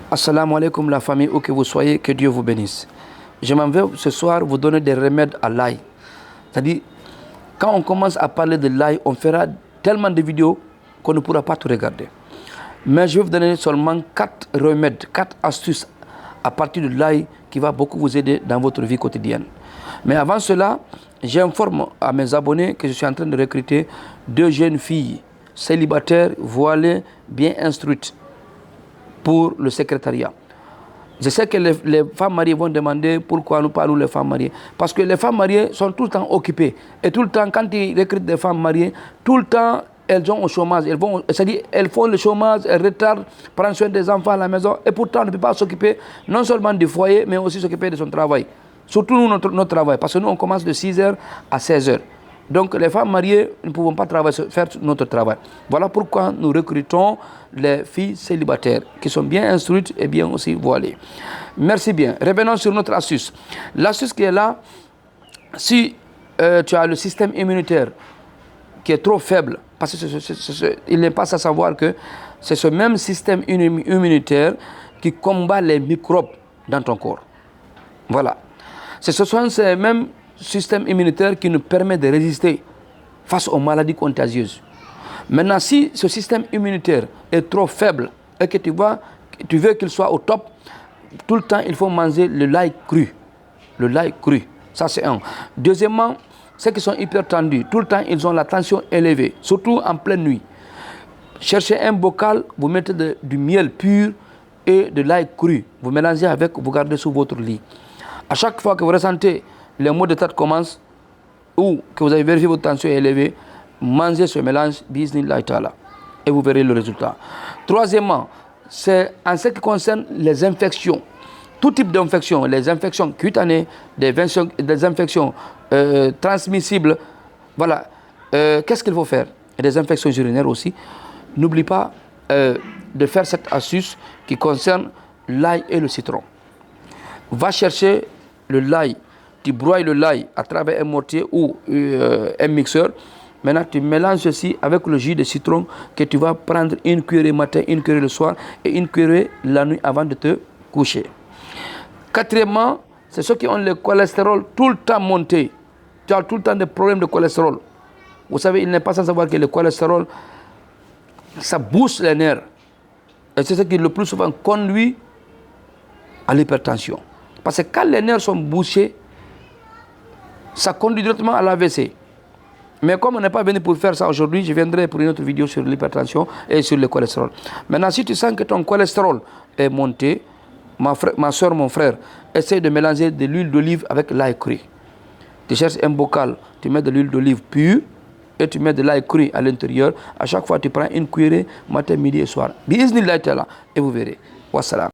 Assalamu alaikum la famille, où que vous soyez, que Dieu vous bénisse. Je m'en vais ce soir vous donner des remèdes à l'ail. C'est-à-dire, quand on commence à parler de l'ail, on fera tellement de vidéos qu'on ne pourra pas tout regarder. Mais je vais vous donner seulement 4 remèdes, 4 astuces à partir de l'ail qui va beaucoup vous aider dans votre vie quotidienne. Mais avant cela, j'informe à mes abonnés que je suis en train de recruter 2 jeunes filles célibataires, voilées, bien instruites pour le secrétariat. Je sais que les femmes mariées vont demander pourquoi nous parlons les femmes mariées. Parce que les femmes mariées sont tout le temps occupées. Et tout le temps, quand ils recrutent des femmes mariées, tout le temps, elles sont au chômage. C'est-à-dire, elles font le chômage, elles retardent, prennent soin des enfants à la maison. Et pourtant, on ne peut pas s'occuper non seulement du foyer, mais aussi s'occuper de son travail. Surtout nous, notre travail. Parce que nous, on commence de 6h à 16h. Donc les femmes mariées ne pouvons pas faire notre travail. Voilà pourquoi nous recrutons les filles célibataires qui sont bien instruites et bien aussi voilées. Merci bien. Revenons sur notre astuce. L'astuce qui est là, si tu as le système immunitaire qui est trop faible, parce qu'il n'est pas à savoir que c'est ce même système immunitaire qui combat les microbes dans ton corps. Voilà. Ce sont ces mêmes système immunitaire qui nous permet de résister face aux maladies contagieuses. Maintenant, si ce système immunitaire est trop faible et que tu veux qu'il soit au top, tout le temps, il faut manger le lait cru. Le lait cru, ça c'est un. Deuxièmement, ceux qui sont hyper tendus, tout le temps, ils ont la tension élevée, surtout en pleine nuit. Cherchez un bocal, vous mettez du miel pur et de lait cru. Vous mélangez avec, vous gardez sous votre lit. À chaque fois que vous ressentez les maux de tête commencent ou que vous avez vérifié votre tension élevée, mangez ce mélange, bismillah ta'ala, et vous verrez le résultat. Troisièmement, c'est en ce qui concerne les infections. Tout type d'infections, les infections cutanées, des infections transmissibles. Voilà. Qu'est-ce qu'il faut faire? Et des infections urinaires aussi. N'oublie pas de faire cette astuce qui concerne l'ail et le citron. Va chercher le l'ail. Tu broies le l'ail à travers un mortier ou un mixeur. Maintenant, tu mélanges ceci avec le jus de citron que tu vas prendre une cuillerée matin, une cuillerée le soir et une cuillerée la nuit avant de te coucher. Quatrièmement, c'est ceux qui ont le cholestérol tout le temps monté. Tu as tout le temps des problèmes de cholestérol. Vous savez, il n'est pas sans savoir que le cholestérol, ça booste les nerfs. Et c'est ce qui le plus souvent conduit à l'hypertension. Parce que quand les nerfs sont bouchés, ça conduit directement à l'AVC. Mais comme on n'est pas venu pour faire ça aujourd'hui, je viendrai pour une autre vidéo sur l'hypertension et sur le cholestérol. Maintenant, si tu sens que ton cholestérol est monté, ma soeur, mon frère, essaye de mélanger de l'huile d'olive avec l'ail cru. Tu cherches un bocal, tu mets de l'huile d'olive pure et tu mets de l'ail cru à l'intérieur. À chaque fois, tu prends une cuillerée matin, midi et soir. Bismillah ta'ala, et vous verrez. Wassalam.